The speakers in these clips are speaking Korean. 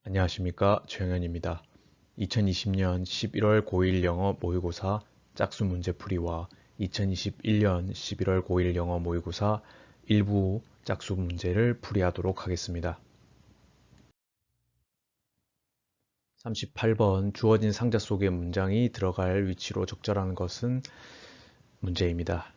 안녕하십니까, 최영현입니다. 2020년 11월 고1 영어 모의고사 짝수 문제풀이와 2021년 11월 고1 영어 모의고사 일부 짝수 문제를 풀이하도록 하겠습니다. 38번 주어진 상자 속의 문장이 들어갈 위치로 적절한 것은 문제입니다.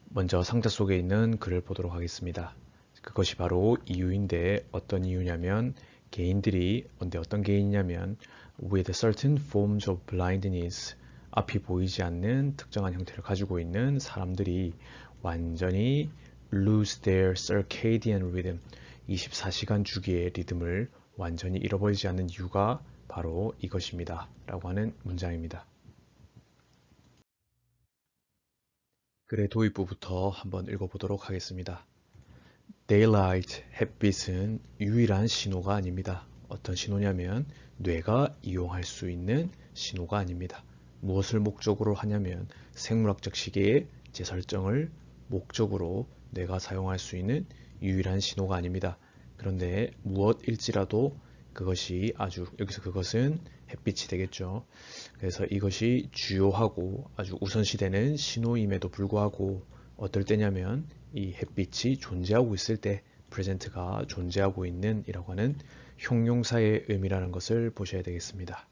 먼저 상자 속에 있는 글을 보도록 하겠습니다. 그것이 바로 이유인데 어떤 이유냐면 개인들이 어떤 개인이냐면 with certain forms of blindness 앞이 보이지 않는 특정한 형태를 가지고 있는 사람들이 완전히 lose their circadian rhythm 24시간 주기의 리듬을 완전히 잃어버리지 않는 이유가 바로 이것입니다. 라고 하는 문장입니다. 글의 도입부부터 한번 읽어보도록 하겠습니다. Daylight, 햇빛은 유일한 신호가 아닙니다. 어떤 신호냐면 뇌가 이용할 수 있는 신호가 아닙니다. 무엇을 목적으로 하냐면 생물학적 시계의 재설정을 목적으로 뇌가 사용할 수 있는 유일한 신호가 아닙니다. 그런데 무엇일지라도 여기서 그것은 햇빛이 되겠죠. 그래서 이것이 주요하고 아주 우선시되는 신호임에도 불구하고 어떨 때냐면 이 햇빛이 존재하고 있을 때 프레젠트가 존재하고 있는 이라고 하는 형용사의 의미라는 것을 보셔야 되겠습니다.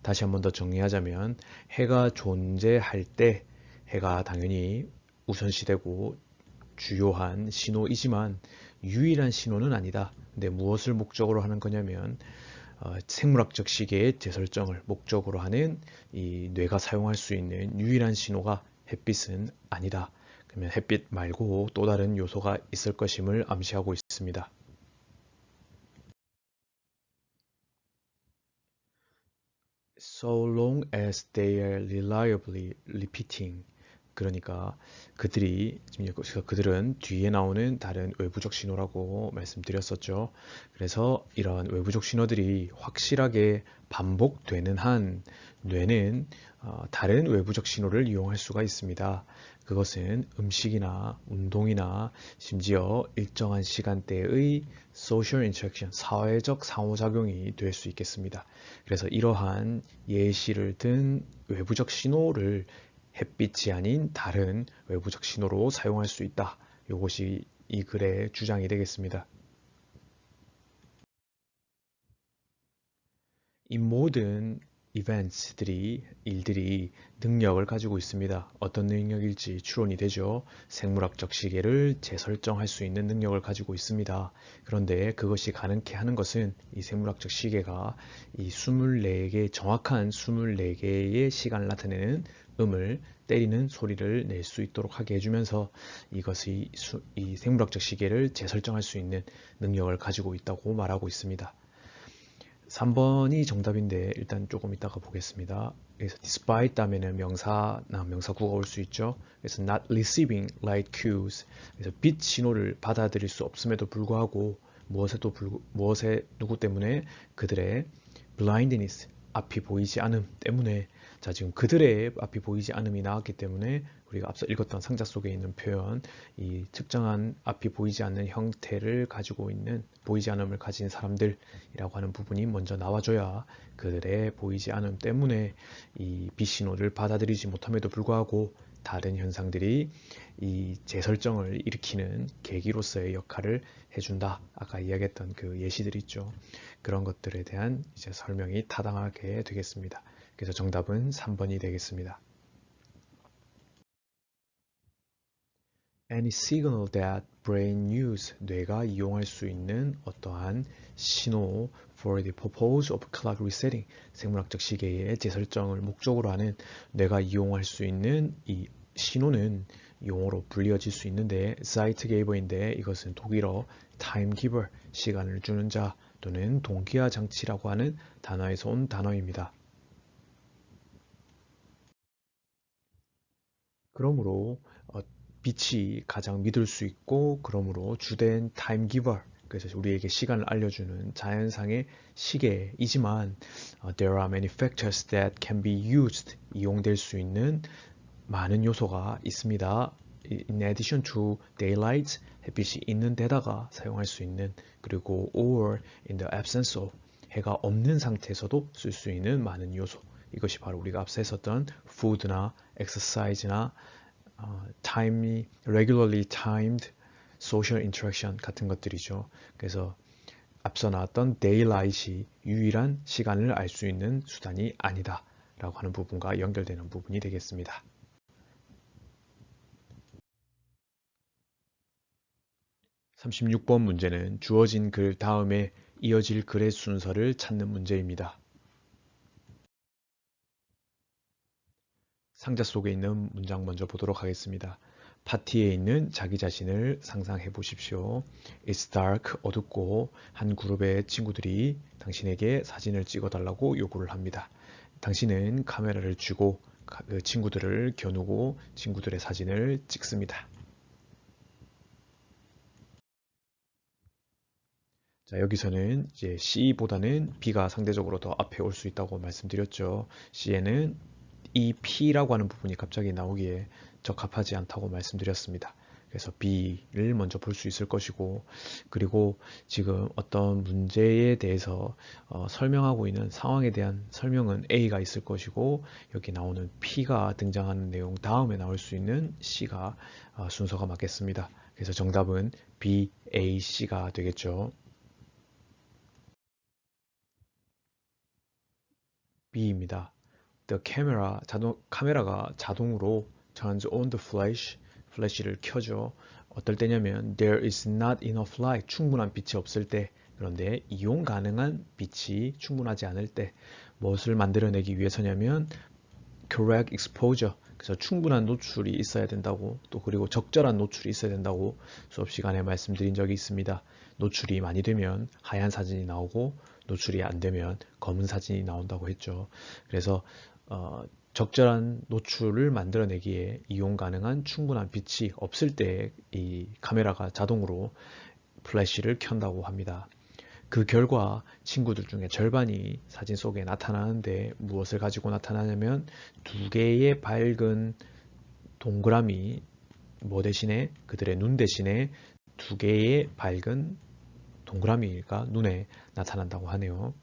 다시 한번 더 정리하자면 해가 존재할 때 해가 당연히 우선시되고 주요한 신호이지만 유일한 신호는 아니다. 근데 무엇을 목적으로 하는 거냐면 생물학적 시계의 재설정을 목적으로 하는 이 뇌가 사용할 수 있는 유일한 신호가 햇빛은 아니다. 그러면 햇빛 말고 또 다른 요소가 있을 것임을 암시하고 있습니다. So long as they are reliably repeating. 그러니까 그들은 뒤에 나오는 다른 외부적 신호라고 말씀드렸었죠. 그래서 이런 외부적 신호들이 확실하게 반복되는 한 뇌는 다른 외부적 신호를 이용할 수가 있습니다. 그것은 음식이나 운동이나 심지어 일정한 시간대의 social interaction, 사회적 상호작용이 될 수 있겠습니다. 그래서 이러한 예시를 든 외부적 신호를 햇빛이 아닌 다른 외부적 신호로 사용할 수 있다. 이것이 이 글의 주장이 되겠습니다. 이 모든 일들이 능력을 가지고 있습니다. 어떤 능력일지 추론이 되죠. 생물학적 시계를 재설정할 수 있는 능력을 가지고 있습니다. 그런데 그것이 가능케 하는 것은 이 생물학적 시계가 이 24개, 정확한 24개의 시간을 나타내는 음을 때리는 소리를 낼 수 있도록 하게 해주면서 이것이 이 생물학적 시계를 재설정할 수 있는 능력을 가지고 있다고 말하고 있습니다. 3번이 정답인데 일단 조금 이따가 보겠습니다. 그래서 despite 다음에는 명사나 명사구가 올 수 있죠. 그래서 not receiving light cues. 그래서 빛 신호를 받아들일 수 없음에도 불구하고 무엇에 누구 때문에 그들의 blindness 앞이 보이지 않음 때문에 지금 그들의 앞이 보이지 않음이 나왔기 때문에 우리가 앞서 읽었던 상자 속에 있는 표현 이 특정한 앞이 보이지 않는 형태를 가지고 있는 보이지 않음을 가진 사람들이라고 하는 부분이 먼저 나와줘야 그들의 보이지 않음 때문에 이 빛 신호를 받아들이지 못함에도 불구하고 다른 현상들이 이 재설정을 일으키는 계기로서의 역할을 해준다. 아까 이야기했던 그 예시들 있죠. 그런 것들에 대한 이제 설명이 타당하게 되겠습니다. 그래서 정답은 3번이 되겠습니다. Any signal that brain use, 뇌가 이용할 수 있는 어떠한 신호 for the purpose of clock resetting, 생물학적 시계의 재설정을 목적으로 하는 뇌가 이용할 수 있는 이 신호는 용어로 불리어질 수 있는데 Zeitgeber인데 이것은 독일어 timekeeper, 시간을 주는 자 또는 동기화 장치라고 하는 단어에서 온 단어입니다. 그러므로 빛이 가장 믿을 수 있고 그러므로 주된 타임기버 그래서 우리에게 시간을 알려주는 자연상의 시계이지만 there are many factors that can be used 이용될 수 있는 많은 요소가 있습니다. In addition to daylight 햇빛이 있는 데다가 사용할 수 있는 그리고 or in the absence of 해가 없는 상태에서도 쓸 수 있는 많은 요소. 이것이 바로 우리가 앞서 했었던 food나 exercise나 regularly timed social interaction 같은 것들이죠. 그래서 앞서 나왔던 daylight이 유일한 시간을 알 수 있는 수단이 아니다 라고 하는 부분과 연결되는 부분이 되겠습니다. 36번 문제는 주어진 글 다음에 이어질 글의 순서를 찾는 문제입니다. 상자 속에 있는 문장 먼저 보도록 하겠습니다. 파티에 있는 자기 자신을 상상해 보십시오. It's dark, 어둡고 한 그룹의 친구들이 당신에게 사진을 찍어 달라고 요구를 합니다. 당신은 카메라를 쥐고 그 친구들을 겨누고 친구들의 사진을 찍습니다. 자, 여기서는 이제 C보다는 B가 상대적으로 더 앞에 올 수 있다고 말씀드렸죠. C에는 이 P라고 하는 부분이 갑자기 나오기에 적합하지 않다고 말씀드렸습니다. 그래서 B를 먼저 볼 수 있을 것이고, 그리고 지금 어떤 문제에 대해서 설명하고 있는 상황에 대한 설명은 A가 있을 것이고, 여기 나오는 P가 등장하는 내용 다음에 나올 수 있는 C가 순서가 맞겠습니다. 그래서 정답은 B, A, C가 되겠죠. B입니다. The camera, 카메라가 자동으로 turns on the flash, 플래시를 켜죠. 어떨 때냐면 there is not enough light, 충분한 빛이 없을 때, 그런데 이용 가능한 빛이 충분하지 않을 때 무엇을 만들어내기 위해서냐면 correct exposure, 그래서 충분한 노출이 있어야 된다고, 또 그리고 적절한 노출이 있어야 된다고 수업 시간에 말씀드린 적이 있습니다. 노출이 많이 되면 하얀 사진이 나오고 노출이 안 되면 검은 사진이 나온다고 했죠. 그래서 적절한 노출을 만들어내기에 이용 가능한 충분한 빛이 없을 때 이 카메라가 자동으로 플래시를 켠다고 합니다. 그 결과 친구들 중에 절반이 사진 속에 나타나는데 무엇을 가지고 나타나냐면 두 개의 밝은 동그라미, 뭐 대신에 그들의 눈 대신에 두 개의 밝은 동그라미가 눈에 나타난다고 하네요.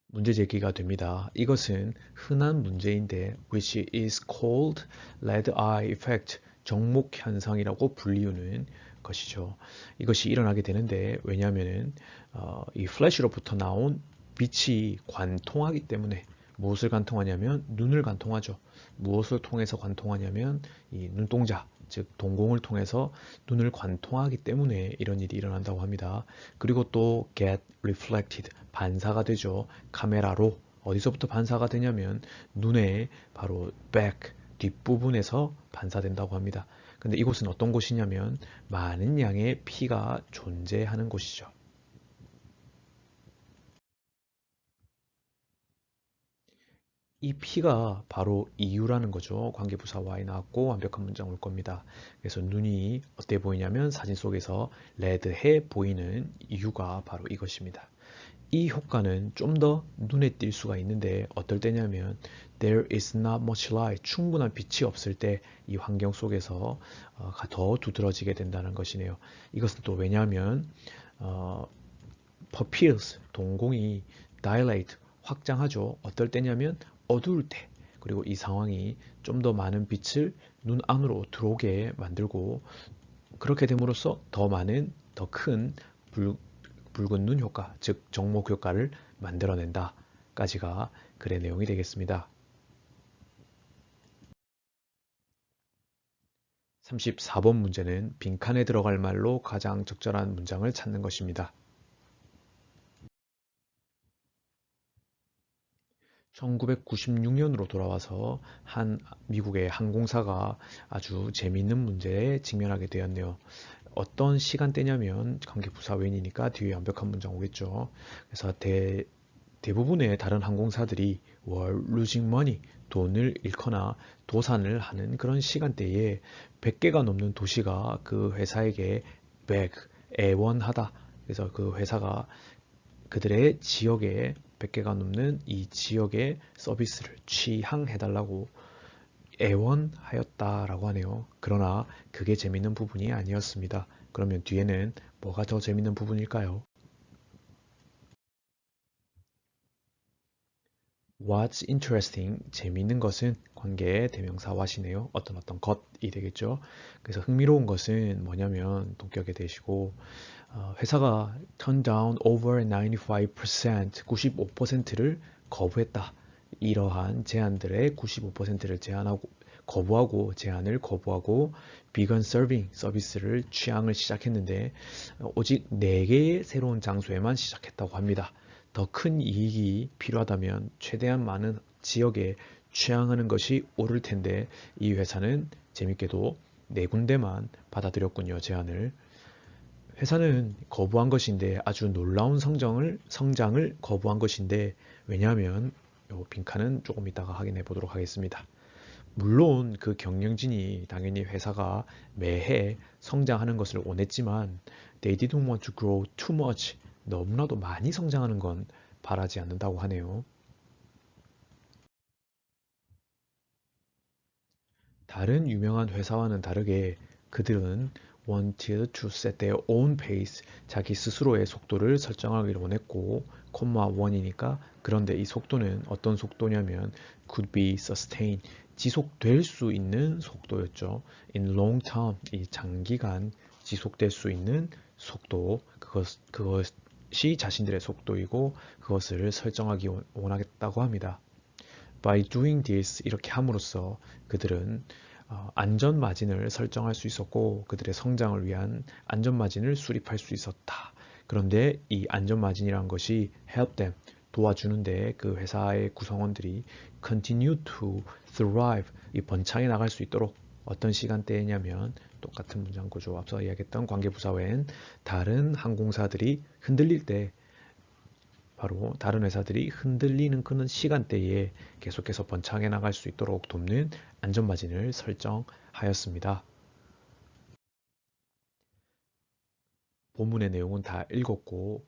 문제 제기가 됩니다. 이것은 흔한 문제인데 which is called red eye effect, 정목 현상이라고 불리우는 것이죠. 이것이 일어나게 되는데 왜냐하면 이 플래시로부터 나온 빛이 관통하기 때문에, 무엇을 관통하냐면 눈을 관통하죠. 무엇을 통해서 관통하냐면 이 눈동자, 즉 동공을 통해서 눈을 관통하기 때문에 이런 일이 일어난다고 합니다. 그리고 또 get reflected, 반사가 되죠. 카메라로. 어디서부터 반사가 되냐면 눈의 바로 back, 뒷부분에서 반사된다고 합니다. 근데 이곳은 어떤 곳이냐면 많은 양의 피가 존재하는 곳이죠. 이 P가 바로 이유라는 거죠. 관계부사 Y 나왔고 완벽한 문장 올 겁니다. 그래서 눈이 어때 보이냐면 사진 속에서 레드해 보이는 이유가 바로 이것입니다. 이 효과는 좀 더 눈에 띌 수가 있는데 어떨 때냐면 there is not much light, 충분한 빛이 없을 때 이 환경 속에서 더 두드러지게 된다는 것이네요. 이것은 또 왜냐하면 pupils, 동공이 dilate, 확장하죠. 어떨 때냐면 어두울 때, 그리고 이 상황이 좀 더 많은 빛을 눈 안으로 들어오게 만들고, 그렇게 됨으로써 더 많은, 더 큰 붉은 눈 효과, 즉 정목 효과를 만들어낸다 까지가 글의 내용이 되겠습니다. 34번 문제는 빈칸에 들어갈 말로 가장 적절한 문장을 찾는 것입니다. 1996년으로 돌아와서 한 미국의 항공사가 아주 재미있는 문제에 직면하게 되었네요. 어떤 시간대냐면 관계부사 웬이니까 뒤에 완벽한 문장 오겠죠. 그래서 대부분의 다른 항공사들이 were losing money, 돈을 잃거나 도산을 하는 그런 시간대에 100개가 넘는 도시가 그 회사에게 beg, 애원하다. 그래서 그 회사가 그들의 지역에 100개가 넘는 이 지역의 서비스를 취향해달라고 애원하였다라고 하네요. 그러나 그게 재밌는 부분이 아니었습니다. 그러면 뒤에는 뭐가 더 재밌는 부분일까요? What's interesting, 재미있는 것은 관계의 대명사 what이네요. 어떤 것이 되겠죠. 그래서 흥미로운 것은 뭐냐면 동격에 대시고 회사가 turn down over 95%, 95%를 거부했다. 이러한 제안들의 95%를 거부하고 비건 서빙 서비스를 취항을 시작했는데 오직 4개의 새로운 장소에만 시작했다고 합니다. 더 큰 이익이 필요하다면 최대한 많은 지역에 취항하는 것이 옳을 텐데 이 회사는 재밌게도 4군데만 받아들였군요, 제안을. 회사는 거부한 것인데 아주 놀라운 성장을 거부한 것인데 왜냐하면 요 빈칸은 조금 이따가 확인해 보도록 하겠습니다. 물론 그 경영진이 당연히 회사가 매해 성장하는 것을 원했지만 they didn't want to grow too much. 너무나도 많이 성장하는 건 바라지 않는다고 하네요. 다른 유명한 회사와는 다르게 그들은 wanted to set their own pace, 자기 스스로의 속도를 설정하기를 원했고, 콤마 1이니까 그런데 이 속도는 어떤 속도냐면 could be sustained, 지속될 수 있는 속도였죠. in long term, 이 장기간 지속될 수 있는 속도, 그것이 자신들의 속도이고 그것을 설정하기 원하겠다고 합니다. By doing this, 이렇게 함으로써 그들은 안전 마진을 설정할 수 있었고 그들의 성장을 위한 안전 마진을 수립할 수 있었다. 그런데 이 안전 마진이란 것이 help them, 도와주는데 그 회사의 구성원들이 continue to thrive, 이 번창해 나갈 수 있도록 어떤 시간대냐면 똑같은 문장 구조 앞서 이야기했던 관계부사 외엔 다른 항공사들이 흔들릴 때 바로 다른 회사들이 흔들리는 그런 시간대에 계속해서 번창해 나갈 수 있도록 돕는 안전마진을 설정하였습니다. 본문의 내용은 다 읽었고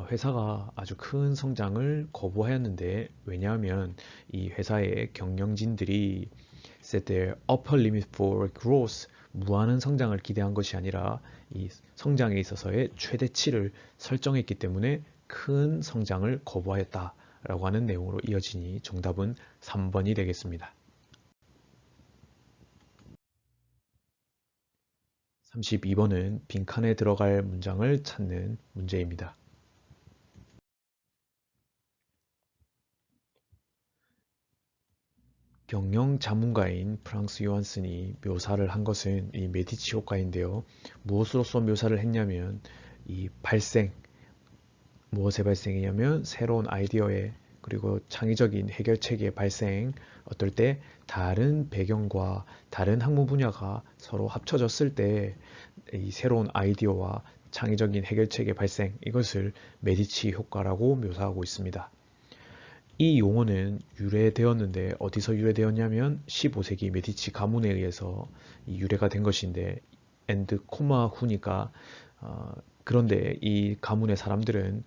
회사가 아주 큰 성장을 거부하였는데 왜냐하면 이 회사의 경영진들이 set their upper limit for growth, 무한한 성장을 기대한 것이 아니라 이 성장에 있어서의 최대치를 설정했기 때문에 큰 성장을 거부하였다라고 하는 내용으로 이어지니 정답은 3번이 되겠습니다. 32번은 빈칸에 들어갈 문장을 찾는 문제입니다. 경영 자문가인 프랑스 요한슨이 묘사를 한 것은 이 메디치 효과인데요. 무엇으로서 묘사를 했냐면 이 무엇의 발생이냐면 새로운 아이디어의 그리고 창의적인 해결책의 발생, 어떨 때 다른 배경과 다른 학문 분야가 서로 합쳐졌을 때 이 새로운 아이디어와 창의적인 해결책의 발생, 이것을 메디치 효과라고 묘사하고 있습니다. 이 용어는 유래되었는데 어디서 유래되었냐면 15세기 메디치 가문에 의해서 유래가 된 것인데 and 코마 후니까 그런데 이 가문의 사람들은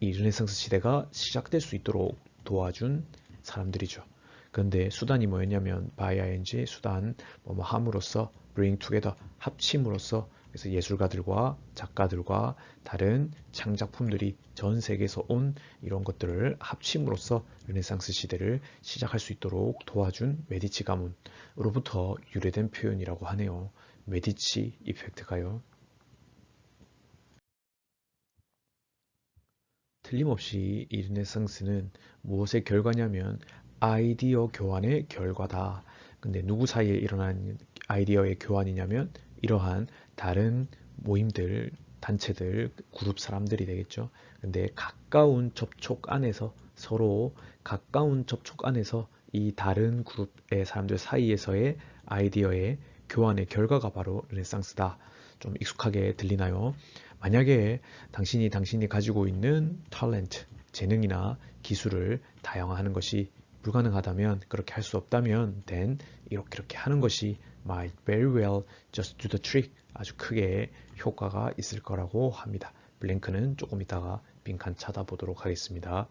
이 르네상스 시대가 시작될 수 있도록 도와준 사람들이죠. 그런데 수단이 뭐였냐면 by ing 수단 뭐뭐 함으로써 bring together 합침으로써 그래서 예술가들과 작가들과 다른 창작품들이 전 세계에서 온 이런 것들을 합침으로써 르네상스 시대를 시작할 수 있도록 도와준 메디치 가문으로부터 유래된 표현이라고 하네요. 메디치 이펙트가요. 틀림없이 이 르네상스는 무엇의 결과냐면 아이디어 교환의 결과다. 근데 누구 사이에 일어난 아이디어의 교환이냐면 이러한 다른 모임들, 단체들, 그룹 사람들이 되겠죠. 근데 서로 가까운 접촉 안에서 이 다른 그룹의 사람들 사이에서의 아이디어의 교환의 결과가 바로 르네상스다. 좀 익숙하게 들리나요? 만약에 당신이 가지고 있는 탤런트, 재능이나 기술을 다양화하는 것이 불가능하다면, 그렇게 할 수 없다면, then 이렇게 하는 것이 might very well just do the trick, 아주 크게 효과가 있을 거라고 합니다. 블랭크는 조금 이따가 빈칸 찾아보도록 하겠습니다.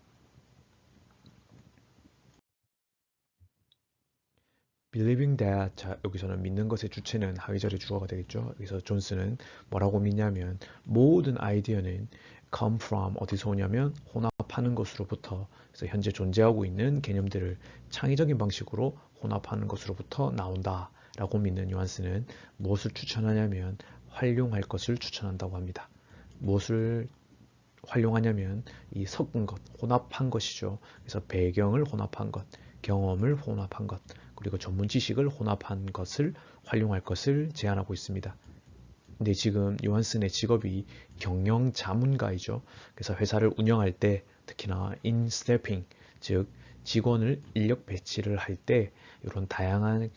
believing that, 자, 여기서는 믿는 것의 주체는 하위절의 주어가 되겠죠. 여기서 존스는 뭐라고 믿냐면 모든 아이디어는 come from 어디서 오냐면 혼합하는 것으로부터, 그래서 현재 존재하고 있는 개념들을 창의적인 방식으로 혼합하는 것으로부터 나온다 라고 믿는 뉘앙스는 무엇을 추천하냐면 활용할 것을 추천한다고 합니다. 무엇을 활용하냐면 이 섞은 것, 혼합한 것이죠. 그래서 배경을 혼합한 것, 경험을 혼합한 것, 그리고 전문 지식을 혼합한 것을 활용할 것을 제안하고 있습니다. 근데 지금 요한슨의 직업이 경영 자문가이죠. 그래서 회사를 운영할 때 특히나 인스태핑, 즉 직원을 인력 배치를 할 때 이런 다양한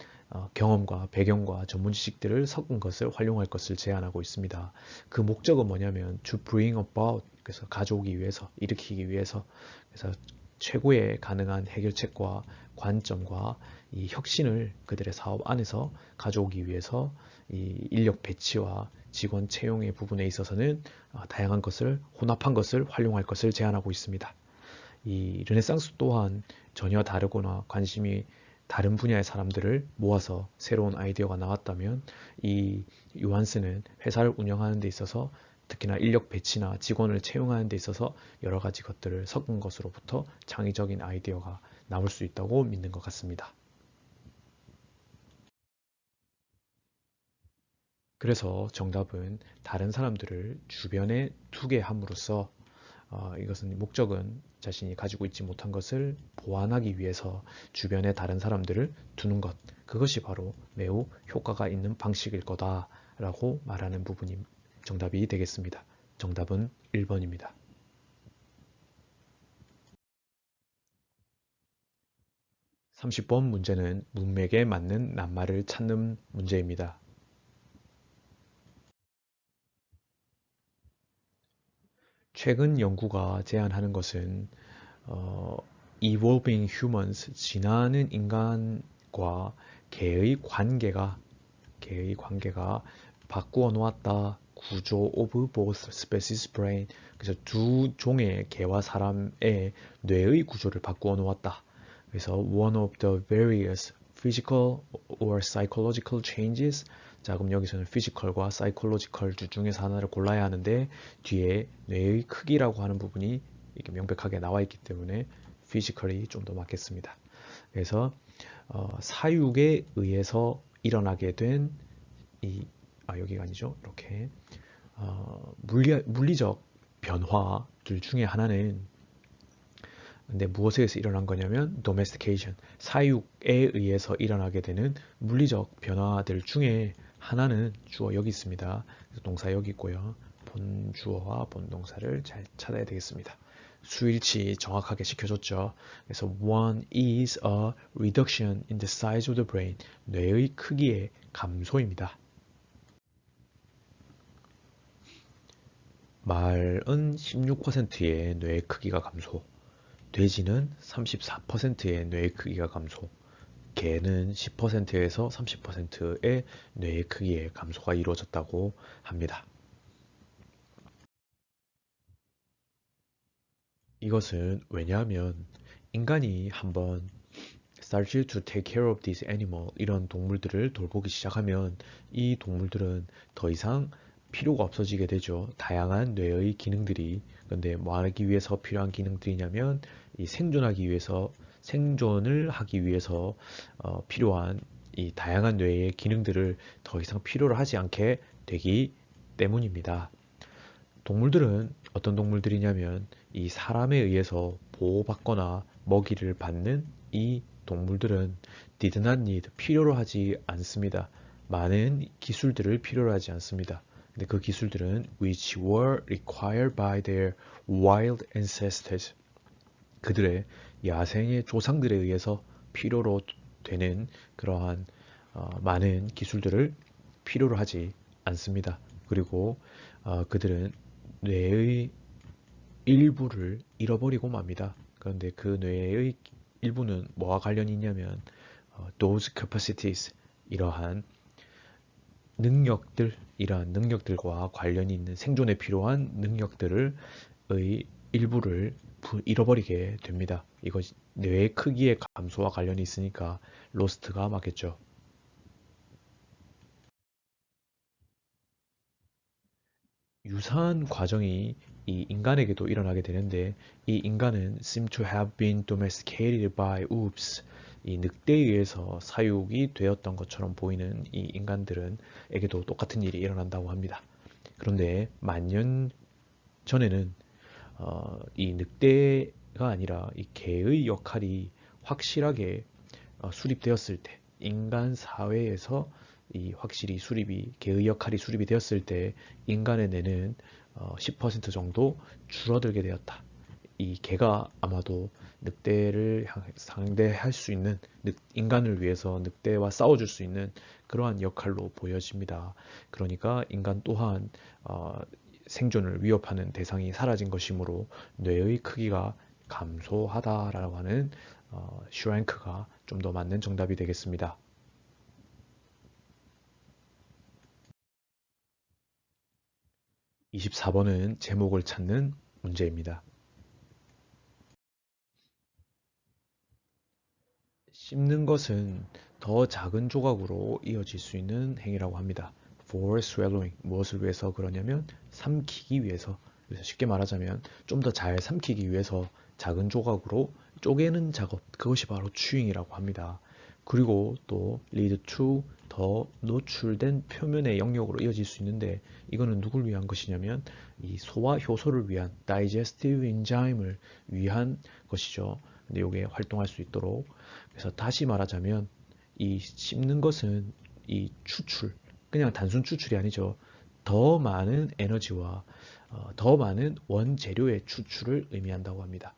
경험과 배경과 전문 지식들을 섞은 것을 활용할 것을 제안하고 있습니다. 그 목적은 뭐냐면 to bring about, 그래서 가져오기 위해서, 일으키기 위해서, 그래서 최고의 가능한 해결책과 관점과 이 혁신을 그들의 사업 안에서 가져오기 위해서 이 인력 배치와 직원 채용의 부분에 있어서는 다양한 것을 혼합한 것을 활용할 것을 제안하고 있습니다. 이 르네상스 또한 전혀 다르거나 관심이 다른 분야의 사람들을 모아서 새로운 아이디어가 나왔다면 이 요한스는 회사를 운영하는 데 있어서 특히나 인력 배치나 직원을 채용하는 데 있어서 여러 가지 것들을 섞은 것으로부터 창의적인 아이디어가 나올 수 있다고 믿는 것 같습니다. 그래서 정답은 다른 사람들을 주변에 두게 함으로써 이것은 목적은 자신이 가지고 있지 못한 것을 보완하기 위해서 주변에 다른 사람들을 두는 것, 그것이 바로 매우 효과가 있는 방식일 거다라고 말하는 부분이 정답이 되겠습니다. 정답은 1번입니다. 30번 문제는 문맥에 맞는 낱말을 찾는 문제입니다. 최근 연구가 제안하는 것은 어, evolving humans, 진화하는 인간과 개의 관계가 바꾸어 놓았다. 구조 of both species brain, 그래서 두 종의 개와 사람의 뇌의 구조를 바꾸어 놓았다. 그래서 one of the various physical or psychological changes, 자 그럼 여기서는 physical과 psychological 두 중에서 하나를 골라야 하는데 뒤에 뇌의 크기라고 하는 부분이 이렇게 명백하게 나와 있기 때문에 physically 좀 더 맞겠습니다. 그래서 사육에 의해서 일어나게 된 여기가 아니죠. 이렇게 물리적 변화들 중에 하나는, 근데 무엇에 의해서 일어난 거냐면 domestication, 사육에 의해서 일어나게 되는 물리적 변화들 중에 하나는 주어 여기 있습니다. 동사 여기 있고요. 본 주어와 본 동사를 잘 찾아야 되겠습니다. 수일치 정확하게 시켜줬죠. 그래서 one is a reduction in the size of the brain, 뇌의 크기의 감소입니다. 말은 16%의 뇌의 크기가 감소, 돼지는 34%의 뇌의 크기가 감소, 개는 10%에서 30%의 뇌의 크기의 감소가 이루어졌다고 합니다. 이것은 왜냐하면 인간이 한번 started to take care of this animal, 이런 동물들을 돌보기 시작하면 이 동물들은 더 이상 필요가 없어지게 되죠. 다양한 뇌의 기능들이. 근데 뭐 하기 위해서 필요한 기능들이냐면 이 생존을 하기 위해서 필요한 이 다양한 뇌의 기능들을 더 이상 필요로 하지 않게 되기 때문입니다. 동물들은 어떤 동물들이냐면 이 사람에 의해서 보호받거나 먹이를 받는 이 동물들은 did not need, 필요로 하지 않습니다. 많은 기술들을 필요로 하지 않습니다. 근데 그 기술들은 which were required by their wild ancestors, 그들의 야생의 조상들에 의해서 필요로 되는 그러한 많은 기술들을 필요로 하지 않습니다. 그리고 그들은 뇌의 일부를 잃어버리고 맙니다. 그런데 그 뇌의 일부는 뭐와 관련이 있냐면 those capacities, 이러한 능력들과 관련이 있는 생존에 필요한 능력들의 일부를 잃어버리게 됩니다. 뇌의 크기의 감소와 관련이 있으니까 로스트가 맞겠죠. 유사한 과정이 이 인간에게도 일어나게 되는데 이 인간은 seem to have been domesticated by oops. 이 늑대에 의해서 사육이 되었던 것처럼 보이는 이 인간들은 에게도 똑같은 일이 일어난다고 합니다. 그런데 만년 전에는 이 늑대가 아니라 이 개의 역할이 확실하게 수립되었을 때 인간 사회에서 이 확실히 수립이 개의 역할이 수립이 되었을 때 인간의 뇌는 10% 정도 줄어들게 되었다. 이 개가 아마도 늑대를 상대할 수 있는 인간을 위해서 늑대와 싸워줄 수 있는 그러한 역할로 보여집니다. 그러니까 인간 또한 생존을 위협하는 대상이 사라진 것이므로 뇌의 크기가 감소하다라고 하는 슈랭크가 좀 더 맞는 정답이 되겠습니다. 24번은 제목을 찾는 문제입니다. 씹는 것은 더 작은 조각으로 이어질 수 있는 행위라고 합니다. For swallowing. 무엇을 위해서 그러냐면 삼키기 위해서. 그래서 쉽게 말하자면 좀 더 잘 삼키기 위해서 작은 조각으로 쪼개는 작업. 그것이 바로 chewing이라고 합니다. 그리고 또 lead to 더 노출된 표면의 영역으로 이어질 수 있는데 이거는 누굴 위한 것이냐면 이 소화 효소를 위한 digestive enzyme을 위한 것이죠. 근데 이게 활동할 수 있도록 그래서 다시 말하자면 이 씹는 것은 이 추출, 그냥 단순 추출이 아니죠. 더 많은 에너지와 더 많은 원재료의 추출을 의미한다고 합니다.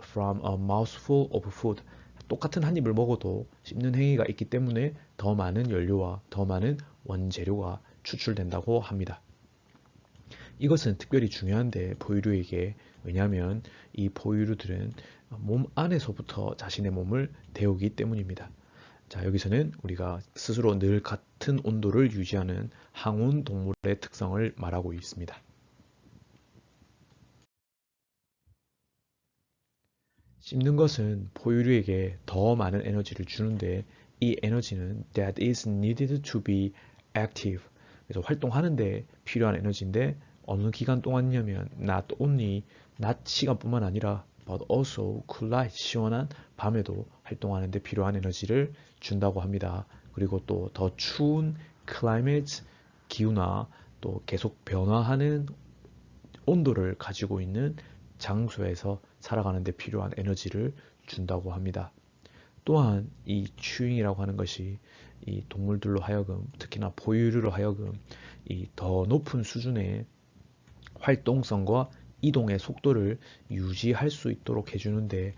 From a mouthful of food. 똑같은 한 입을 먹어도 씹는 행위가 있기 때문에 더 많은 연료와 더 많은 원재료가 추출된다고 합니다. 이것은 특별히 중요한데 포유류에게 왜냐하면 이 포유류들은 몸 안에서부터 자신의 몸을 데우기 때문입니다. 자, 여기서는 우리가 스스로 늘 같은 온도를 유지하는 항온 동물의 특성을 말하고 있습니다. 씹는 것은 포유류에게 더 많은 에너지를 주는데 이 에너지는 that is needed to be active. 그래서 활동하는데 필요한 에너지인데 어느 기간 동안이냐면 not only 낮 시간뿐만 아니라 but also cool light 시원한 밤에도 활동하는데 필요한 에너지를 준다고 합니다. 그리고 또 더 추운 climate 기후나 또 계속 변화하는 온도를 가지고 있는 장소에서 살아가는데 필요한 에너지를 준다고 합니다. 또한 이 추잉이라고 하는 것이 이 동물들로 하여금 특히나 포유류로 하여금 이 더 높은 수준의 활동성과 이동의 속도를 유지할 수 있도록 해주는데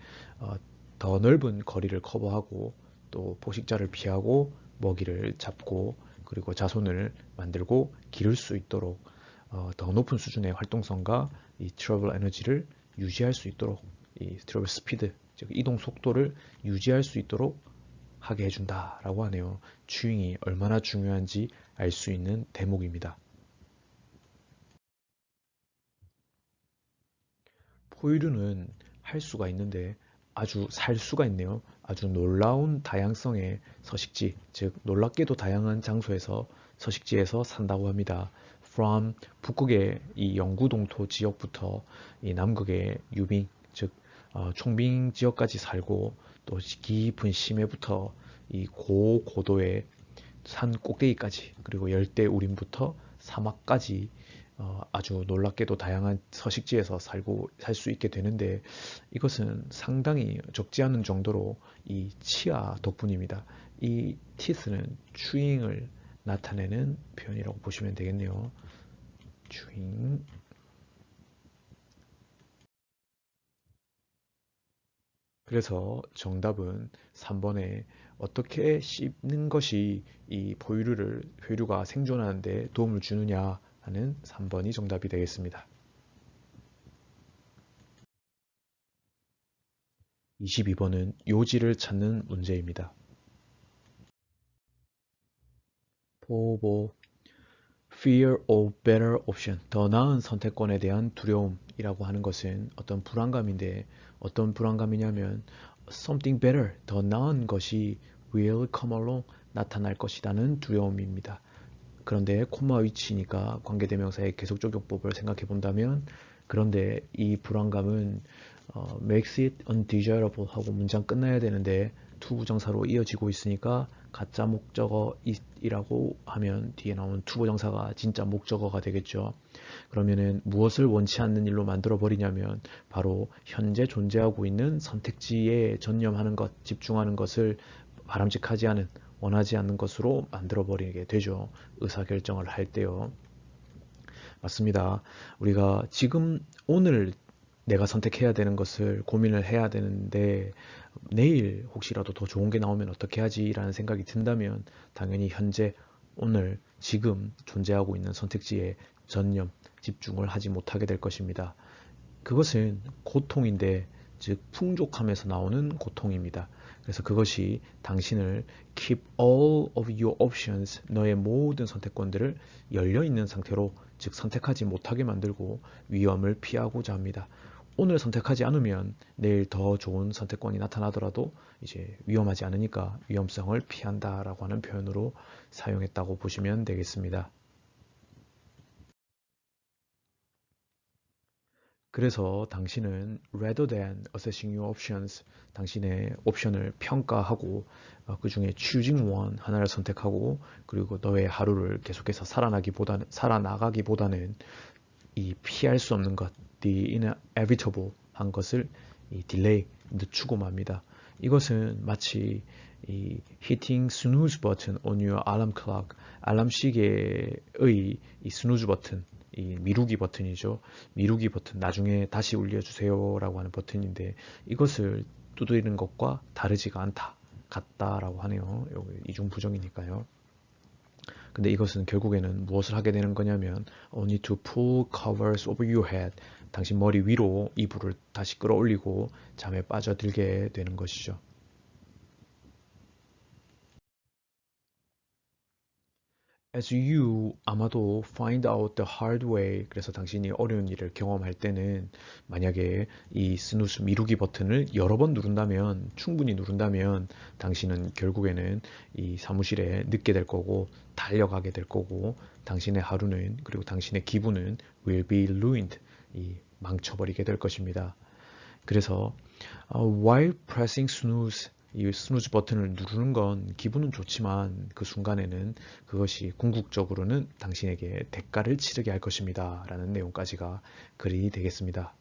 더 넓은 거리를 커버하고 또 포식자를 피하고 먹이를 잡고 그리고 자손을 만들고 기를 수 있도록 더 높은 수준의 활동성과 이 트러블 에너지를 유지할 수 있도록 이 트러블 스피드, 즉 이동 속도를 유지할 수 있도록 하게 해준다라고 하네요. 추잉이 얼마나 중요한지 알 수 있는 대목입니다. 포유류는 할 수가 있는데 아주 살 수가 있네요. 아주 놀라운 다양성의 서식지, 즉 놀랍게도 다양한 장소에서 서식지에서 산다고 합니다. From 북극의 이 영구동토 지역부터 이 남극의 유빙, 즉 총빙 지역까지 살고 또 깊은 심해부터 이 고고도의 산 꼭대기까지 그리고 열대 우림부터 사막까지 아주 놀랍게도 다양한 서식지에서 살고 살 수 있게 되는데 이것은 상당히 적지 않은 정도로 이 치아 덕분입니다. 이 teeth는 chewing을 나타내는 표현이라고 보시면 되겠네요. chewing. 그래서 정답은 3번에 어떻게 씹는 것이 이 포유류가 생존하는 데 도움을 주느냐 하는 3번이 정답이 되겠습니다. 22번은 요지를 찾는 문제입니다. 보보 Fear of better option, 더 나은 선택권에 대한 두려움이라고 하는 것은 어떤 불안감인데 어떤 불안감이냐면 something better, 더 나은 것이 will come along, 나타날 것이라는 두려움입니다. 그런데 콤마 위치니까 관계대명사의 계속적용법을 생각해 본다면 그런데 이 불안감은 makes it undesirable 하고 문장 끝나야 되는데 투부정사로 이어지고 있으니까 가짜 목적어이라고 하면 뒤에 나오는 투부정사가 진짜 목적어가 되겠죠. 그러면은 무엇을 원치 않는 일로 만들어 버리냐면 바로 현재 존재하고 있는 선택지에 전념하는 것, 집중하는 것을 바람직하지 않은 원하지 않는 것으로 만들어 버리게 되죠. 의사결정을 할 때요. 맞습니다. 우리가 지금 오늘 내가 선택해야 되는 것을 고민을 해야 되는데 내일 혹시라도 더 좋은 게 나오면 어떻게 하지? 라는 생각이 든다면 당연히 현재 오늘 지금 존재하고 있는 선택지에 전념, 집중을 하지 못하게 될 것입니다. 그것은 고통인데 즉 풍족함에서 나오는 고통입니다. 그래서 그것이 당신을 keep all of your options, 너의 모든 선택권들을 열려있는 상태로 즉 선택하지 못하게 만들고 위험을 피하고자 합니다. 오늘 선택하지 않으면 내일 더 좋은 선택권이 나타나더라도 이제 위험하지 않으니까 위험성을 피한다라고 하는 표현으로 사용했다고 보시면 되겠습니다. 그래서 당신은 rather than assessing your options, 당신의 옵션을 평가하고 그 중에 choosing one 하나를 선택하고 그리고 너의 하루를 계속해서 살아나가기보다는 이 피할 수 없는 것, the inevitable 한 것을 이 delay, 늦추고 맙니다. 이것은 마치 이 hitting snooze button on your alarm clock, 알람 시계의 이 snooze 버튼, 이 미루기 버튼이죠. 미루기 버튼, 나중에 다시 울려주세요 라고 하는 버튼인데 이것을 두드리는 것과 다르지가 않다, 같다라고 하네요. 이중 부정이니까요. 근데 이것은 결국에는 무엇을 하게 되는 거냐면 only to pull covers over your head, 당신 머리 위로 이불을 다시 끌어올리고 잠에 빠져들게 되는 것이죠. As you 아마도 find out the hard way, 그래서 당신이 어려운 일을 경험할 때는 만약에 이 스누스 미루기 버튼을 여러 번 누른다면, 충분히 누른다면 당신은 결국에는 이 사무실에 늦게 될 거고 달려가게 될 거고 당신의 하루는 그리고 당신의 기분은 will be ruined, 이 망쳐버리게 될 것입니다. 그래서 while pressing snooze, 이 스누즈 버튼을 누르는 건 기분은 좋지만 그 순간에는 그것이 궁극적으로는 당신에게 대가를 치르게 할 것입니다. 라는 내용까지가 글이 되겠습니다.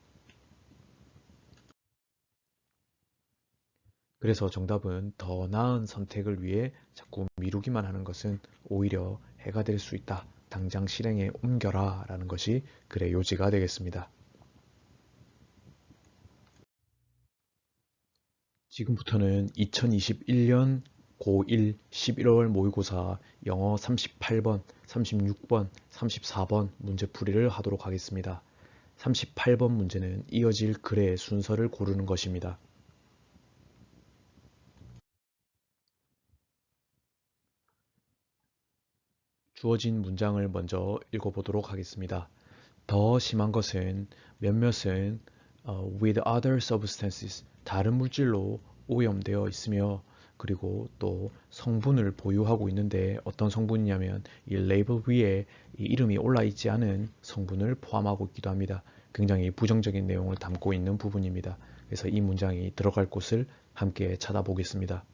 그래서 정답은 더 나은 선택을 위해 자꾸 미루기만 하는 것은 오히려 해가 될 수 있다. 당장 실행에 옮겨라 라는 것이 글의 요지가 되겠습니다. 지금부터는 2021년 고1 11월 모의고사 영어 38번, 36번, 34번 문제풀이를 하도록 하겠습니다. 38번 문제는 이어질 글의 순서를 고르는 것입니다. 주어진 문장을 먼저 읽어보도록 하겠습니다. 더 심한 것은 몇몇은 with other substances, 다른 물질로 오염되어 있으며 그리고 또 성분을 보유하고 있는데 어떤 성분이냐면 이 레이블 위에 이 이름이 올라 있지 않은 성분을 포함하고 있기도 합니다. 굉장히 부정적인 내용을 담고 있는 부분입니다. 그래서 이 문장이 들어갈 곳을 함께 찾아보겠습니다.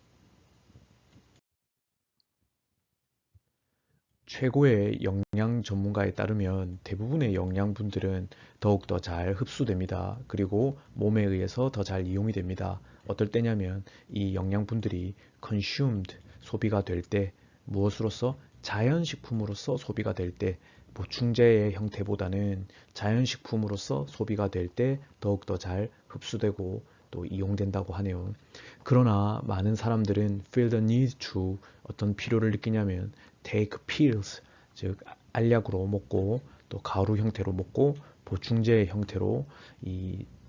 최고의 영양 전문가에 따르면 대부분의 영양분들은 더욱더 잘 흡수됩니다. 그리고 몸에 의해서 더 잘 이용이 됩니다. 어떨 때냐면 이 영양분들이 consumed, 소비가 될 때, 무엇으로서? 자연식품으로서 소비가 될 때, 보충제의 형태보다는 자연식품으로서 소비가 될 때 더욱더 잘 흡수되고 또 이용된다고 하네요. 그러나 많은 사람들은 feel the need to, 어떤 필요를 느끼냐면 take pills, 즉 알약으로 먹고 또 가루 형태로 먹고 보충제 형태로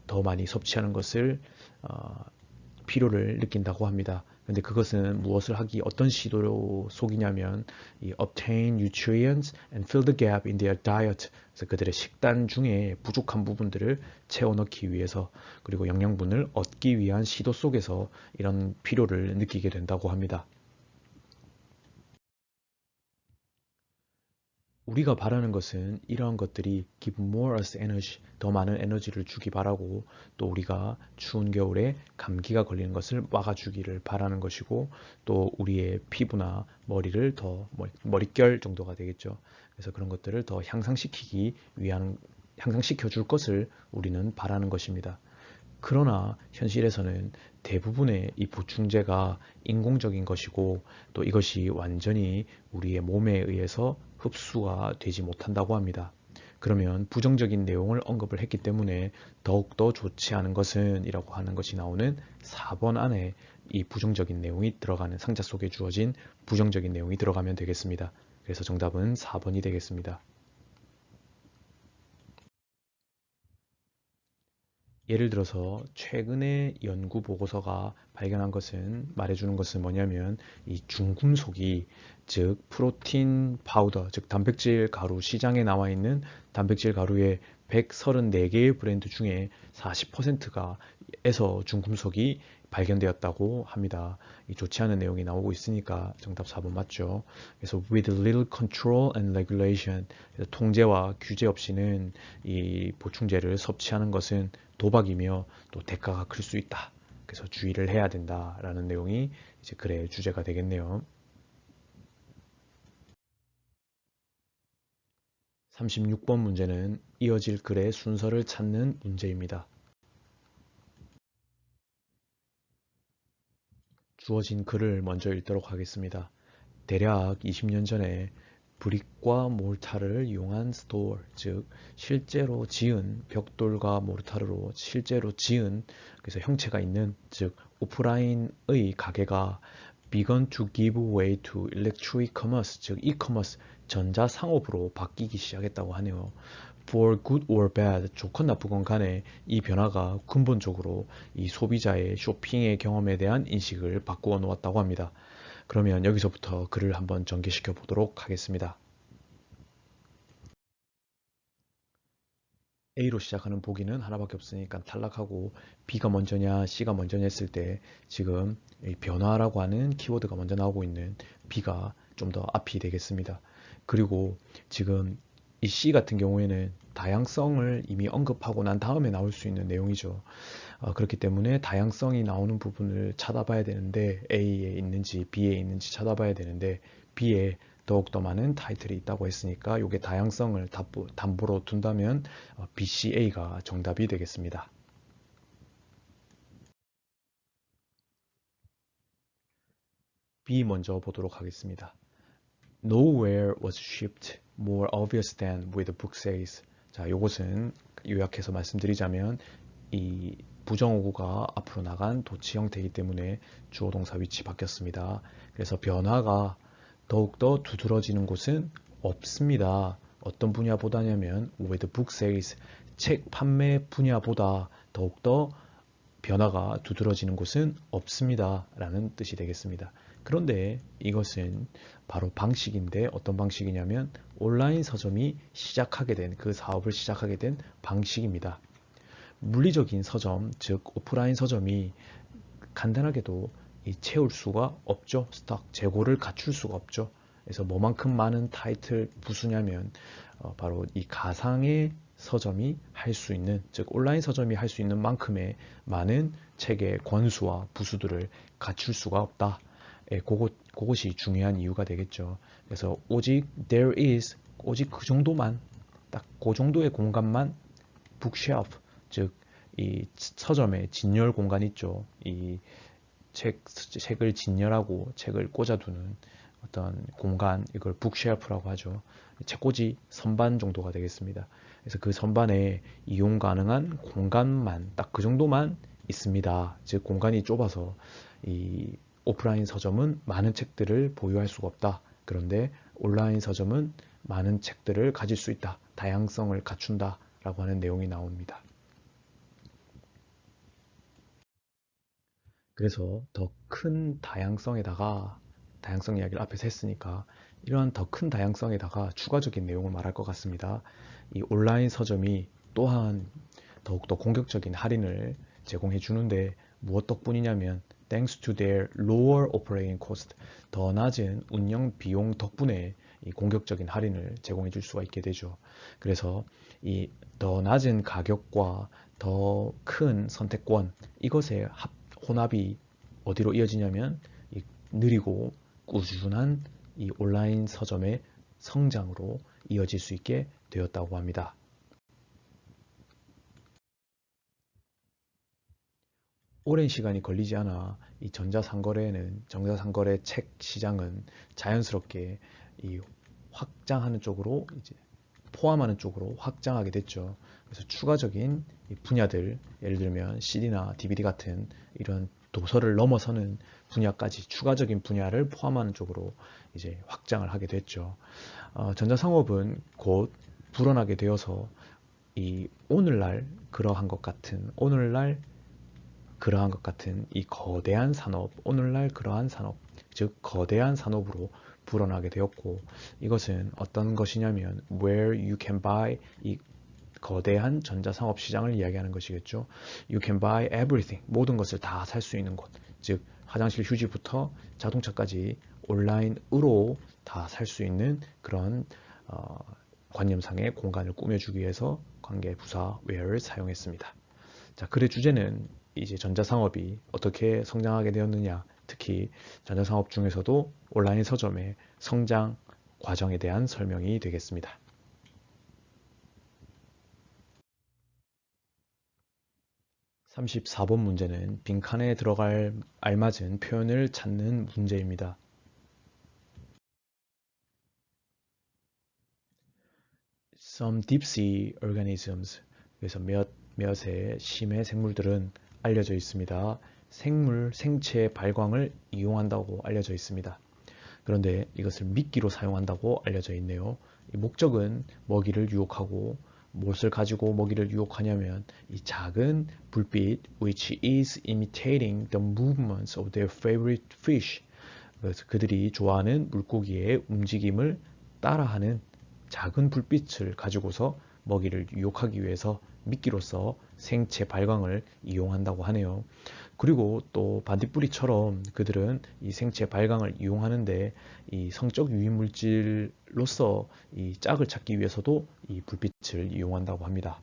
더 많이 섭취하는 것을 필요를 느낀다고 합니다. 근데 그것은 무엇을 하기 어떤 시도 속이냐면 이 obtain nutrients and fill the gap in their diet. 그래서 그들의 식단 중에 부족한 부분들을 채워 넣기 위해서 그리고 영양분을 얻기 위한 시도 속에서 이런 필요를 느끼게 된다고 합니다. 우리가 바라는 것은 이러한 것들이 give more us energy, 더 많은 에너지를 주기 바라고 또 우리가 추운 겨울에 감기가 걸리는 것을 막아주기를 바라는 것이고 또 우리의 피부나 머리를 더 머릿결 정도가 되겠죠. 그래서 그런 것들을 더 향상시키기 위한 향상시켜 줄 것을 우리는 바라는 것입니다. 그러나 현실에서는 대부분의 이 보충제가 인공적인 것이고 또 이것이 완전히 우리의 몸에 의해서 흡수가 되지 못한다고 합니다. 그러면 부정적인 내용을 언급을 했기 때문에 더욱더 좋지 않은 것은 이라고 하는 것이 나오는 4번 안에 이 부정적인 내용이 들어가는 상자 속에 주어진 부정적인 내용이 들어가면 되겠습니다. 그래서 정답은 4번이 되겠습니다. 예를 들어서 최근에 연구 보고서가 발견한 것은 말해주는 것은 뭐냐면 이 중금속이 즉 프로틴 파우더 즉 단백질 가루 시장에 나와 있는 단백질 가루의 134개의 브랜드 중에 40%가 에서 중금속이 발견되었다고 합니다. 이 좋지 않은 내용이 나오고 있으니까 정답 4번 맞죠. 그래서 with little control and regulation 통제와 규제 없이는 이 보충제를 섭취하는 것은 도박이며 또 대가가 클 수 있다. 그래서 주의를 해야 된다라는 내용이 이제 글의 주제가 되겠네요. 36번 문제는 이어질 글의 순서를 찾는 문제입니다. 주어진 글을 먼저 읽도록 하겠습니다. 대략 20년 전에 브릭과 모르타르를 이용한 스토어, 즉 실제로 지은 벽돌과 모르타르로 실제로 지은 그래서 형체가 있는 즉 오프라인의 가게가 begun to give way to electronic commerce, 즉 e-commerce 전자상업으로 바뀌기 시작했다고 하네요. For good or bad, 좋건 나쁘건 간에 이 변화가 근본적으로 이 소비자의 쇼핑의 경험에 대한 인식을 바꾸어 놓았다고 합니다. 그러면 여기서부터 글을 한번 전개시켜 보도록 하겠습니다. A로 시작하는 보기는 하나밖에 없으니까 탈락하고 B가 먼저냐 C가 먼저냐 했을 때 지금 변화라고 하는 키워드가 먼저 나오고 있는 B가 좀 더 앞이 되겠습니다. 그리고 지금 이 C 같은 경우에는 다양성을 이미 언급하고 난 다음에 나올 수 있는 내용이죠. 그렇기 때문에 다양성이 나오는 부분을 찾아봐야 되는데 A에 있는지 B에 있는지 찾아봐야 되는데 B에 더욱더 많은 타이틀이 있다고 했으니까 이게 다양성을 담보로 둔다면 BCA가 정답이 되겠습니다. B 먼저 보도록 하겠습니다. Nowhere was shipped more obvious than with the book says. 자, 요것은 요약해서 말씀드리자면 이 부정어구가 앞으로 나간 도치 형태이기 때문에 주어 동사 위치 바뀌었습니다. 그래서 변화가 더욱더 두드러지는 곳은 없습니다. 어떤 분야보다냐면 with the book says 책 판매 분야보다 더욱더 변화가 두드러지는 곳은 없습니다. 라는 뜻이 되겠습니다. 그런데 이것은 바로 방식인데 어떤 방식이냐면 온라인 서점이 시작하게 된 그 사업을 시작하게 된 방식입니다. 물리적인 서점, 즉 오프라인 서점이 간단하게도 채울 수가 없죠. 스탁 재고를 갖출 수가 없죠. 그래서 뭐만큼 많은 타이틀 부수냐면 바로 이 가상의 서점이 할 수 있는, 즉 온라인 서점이 할 수 있는 만큼의 많은 책의 권수와 부수들을 갖출 수가 없다. 그것이 중요한 이유가 되겠죠. 그래서 오직 there is, 오직 그 정도만, 딱 그 정도의 공간만 북쉘프, 즉 이 서점의 진열 공간 있죠. 이 책을 진열하고 책을 꽂아두는 어떤 공간, 이걸 북쉘프라고 하죠. 책꽂이 선반 정도가 되겠습니다. 그래서 그 선반에 이용 가능한 공간만 딱 그 정도만 있습니다. 즉 공간이 좁아서 이 오프라인 서점은 많은 책들을 보유할 수가 없다. 그런데 온라인 서점은 많은 책들을 가질 수 있다. 다양성을 갖춘다. 라고 하는 내용이 나옵니다. 그래서 더 큰 다양성에다가 다양성 이야기를 앞에서 했으니까 이러한 더 큰 다양성에다가 추가적인 내용을 말할 것 같습니다. 이 온라인 서점이 또한 더욱더 공격적인 할인을 제공해 주는데 무엇 덕분이냐면 thanks to their lower operating cost, 더 낮은 운영 비용 덕분에 이 공격적인 할인을 제공해 줄 수가 있게 되죠. 그래서 이 더 낮은 가격과 더 큰 선택권, 이것의 혼합이 어디로 이어지냐면 이 느리고 꾸준한 이 온라인 서점의 성장으로 이어질 수 있게 되었다고 합니다. 오랜 시간이 걸리지 않아 이 전자상거래 책 시장은 자연스럽게 이 확장하는 쪽으로 이제 포함하는 쪽으로 확장하게 됐죠. 그래서 추가적인 분야들, 예를 들면 CD나 DVD 같은 이런 도서를 넘어서는 분야까지 추가적인 분야를 포함하는 쪽으로 이제 확장을 하게 됐죠. 전자상업은 곧 불어나게 되어서 이 오늘날 것 같은 이 거대한 산업, 오늘날 그러한 산업, 즉 거대한 산업으로 불어나게 되었고, 이것은 어떤 것이냐면 where you can buy, 이 거대한 전자상업 시장을 이야기하는 것이겠죠. You can buy everything, 모든 것을 다 살 수 있는 곳, 즉 화장실 휴지부터 자동차까지 온라인으로 다 살 수 있는 그런 관념상의 공간을 꾸며주기 위해서 관계 부사 where를 사용했습니다. 자, 글의 주제는 이제 전자상업이 어떻게 성장하게 되었느냐, 특히 전자상업 중에서도 온라인 서점의 성장 과정에 대한 설명이 되겠습니다. 34번 문제는 빈칸에 들어갈 알맞은 표현을 찾는 문제입니다. Some deep sea organisms, 그래서 몇의 심해 생물들은 알려져 있습니다. 생체 발광을 이용한다고 알려져 있습니다. 그런데 이것을 미끼로 사용한다고 알려져 있네요. 이 목적은 먹이를 유혹하고, 무엇을 가지고 먹이를 유혹하냐면 이 작은 불빛 which is imitating the movements of their favorite fish, 그래서 그들이 좋아하는 물고기의 움직임을 따라하는 작은 불빛을 가지고서 먹이를 유혹하기 위해서 미끼로서 생체 발광을 이용한다고 하네요. 그리고 또 반딧불이처럼 그들은 이 생체 발광을 이용하는데 이 성적 유인 물질로서 이 짝을 찾기 위해서도 이 불빛을 이용한다고 합니다.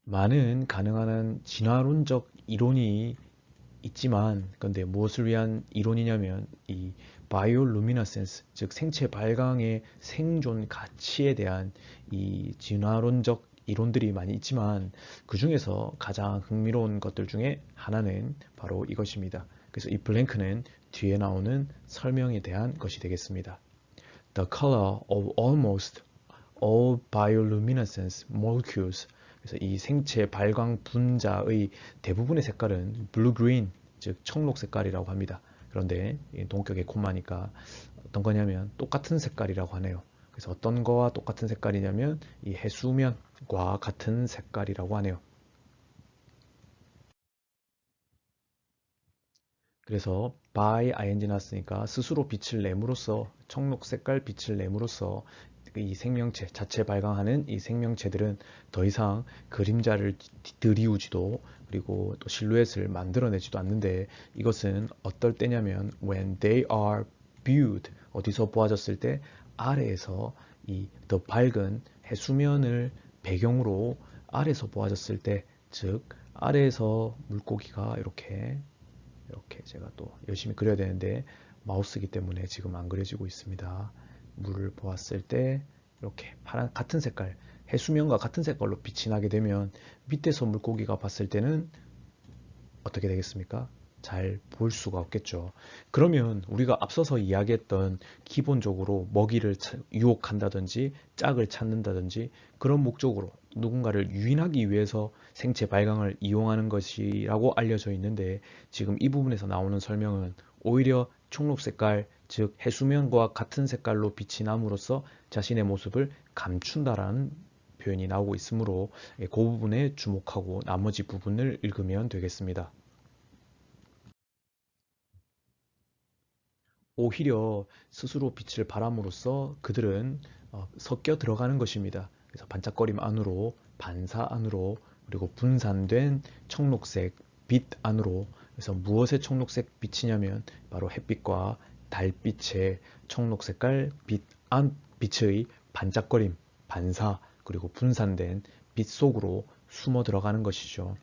많은 가능한 진화론적 이론이 있지만, 근데 무엇을 위한 이론이냐면 이 바이올루미너센스, 즉 생체 발광의 생존 가치에 대한 이 진화론적 이론들이 많이 있지만, 그 중에서 가장 흥미로운 것들 중에 하나는 바로 이것입니다. 그래서 이 블랭크는 뒤에 나오는 설명에 대한 것이 되겠습니다. The color of almost all bioluminescence molecules, 그래서 이 생체 발광 분자의 대부분의 색깔은 blue-green, 즉 청록 색깔이라고 합니다. 그런데 동격의 콤마니까 어떤 거냐면 똑같은 색깔이라고 하네요. 그래서 어떤 거와 똑같은 색깔이냐면 이 해수면과 같은 색깔이라고 하네요. 그래서 by ing 났으니까 스스로 빛을 내므로써, 청록 색깔 빛을 내므로써 이 생명체 자체 발광하는 이 생명체들은 더 이상 그림자를 드리우지도, 그리고 또 실루엣을 만들어내지도 않는데, 이것은 어떨 때냐면 when they are viewed, 어디서 보아졌을 때, 아래에서 이 더 밝은 해수면을 배경으로 아래에서 보아졌을 때, 즉 아래에서 물고기가 이렇게 제가 또 열심히 그려야 되는데 마우스기 때문에 지금 안 그려지고 있습니다. 물을 보았을 때 이렇게 파란 같은 색깔, 해수면과 같은 색깔로 빛이 나게 되면 밑에서 물고기가 봤을 때는 어떻게 되겠습니까? 잘 볼 수가 없겠죠. 그러면 우리가 앞서서 이야기했던 기본적으로 먹이를 유혹한다든지 짝을 찾는다든지 그런 목적으로 누군가를 유인하기 위해서 생체 발광을 이용하는 것이라고 알려져 있는데, 지금 이 부분에서 나오는 설명은 오히려 청록 색깔, 즉 해수면과 같은 색깔로 빛이 남으로써 자신의 모습을 감춘다라는 표현이 나오고 있으므로 그 부분에 주목하고 나머지 부분을 읽으면 되겠습니다. 오히려 스스로 빛을 발함으로써 그들은 섞여 들어가는 것입니다. 그래서 반짝거림 안으로, 반사 안으로, 그리고 분산된 청록색 빛 안으로. 그래서 무엇의 청록색 빛이냐면 바로 햇빛과 달빛의 청록색깔 빛의 반짝거림, 반사, 그리고 분산된 빛 속으로 숨어 들어가는 것이죠.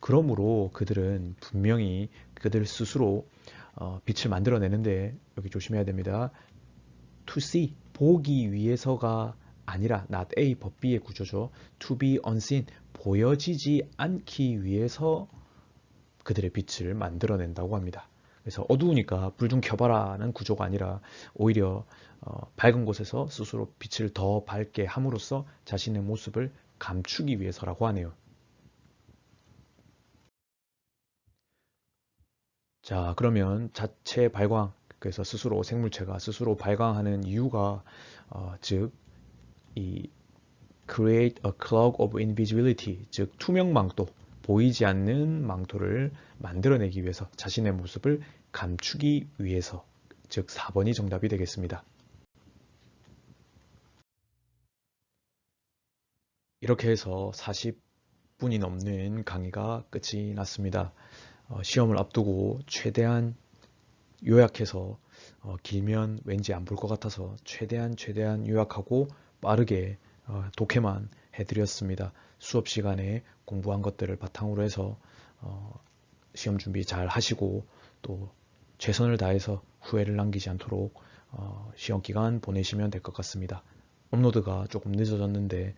그러므로 그들은 분명히 그들 스스로 빛을 만들어내는데 여기 조심해야 됩니다. to see, 보기 위해서가 아니라 not A, but B의 구조죠. to be unseen, 보여지지 않기 위해서 그들의 빛을 만들어낸다고 합니다. 그래서 어두우니까 불 좀 켜봐라는 구조가 아니라 오히려 밝은 곳에서 스스로 빛을 더 밝게 함으로써 자신의 모습을 감추기 위해서라고 하네요. 자, 그러면 자체 발광, 그래서 스스로 생물체가 스스로 발광하는 이유가 즉 이 create a cloud of invisibility, 즉 투명 망토, 보이지 않는 망토를 만들어내기 위해서 자신의 모습을 감추기 위해서, 즉 4번이 정답이 되겠습니다. 이렇게 해서 40분이 넘는 강의가 끝이 났습니다. 시험을 앞두고 최대한 요약해서 길면 왠지 안 볼 것 같아서 최대한 요약하고 빠르게 독해만 해드렸습니다. 수업 시간에 공부한 것들을 바탕으로 해서 시험 준비 잘 하시고 또 최선을 다해서 후회를 남기지 않도록 시험 기간 보내시면 될 것 같습니다. 업로드가 조금 늦어졌는데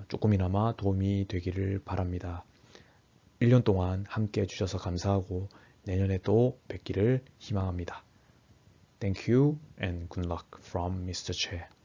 조금이나마 도움이 되기를 바랍니다. 1년 동안 함께 해주셔서 감사하고 내년에 또 뵙기를 희망합니다. Thank you and good luck from Mr. Che.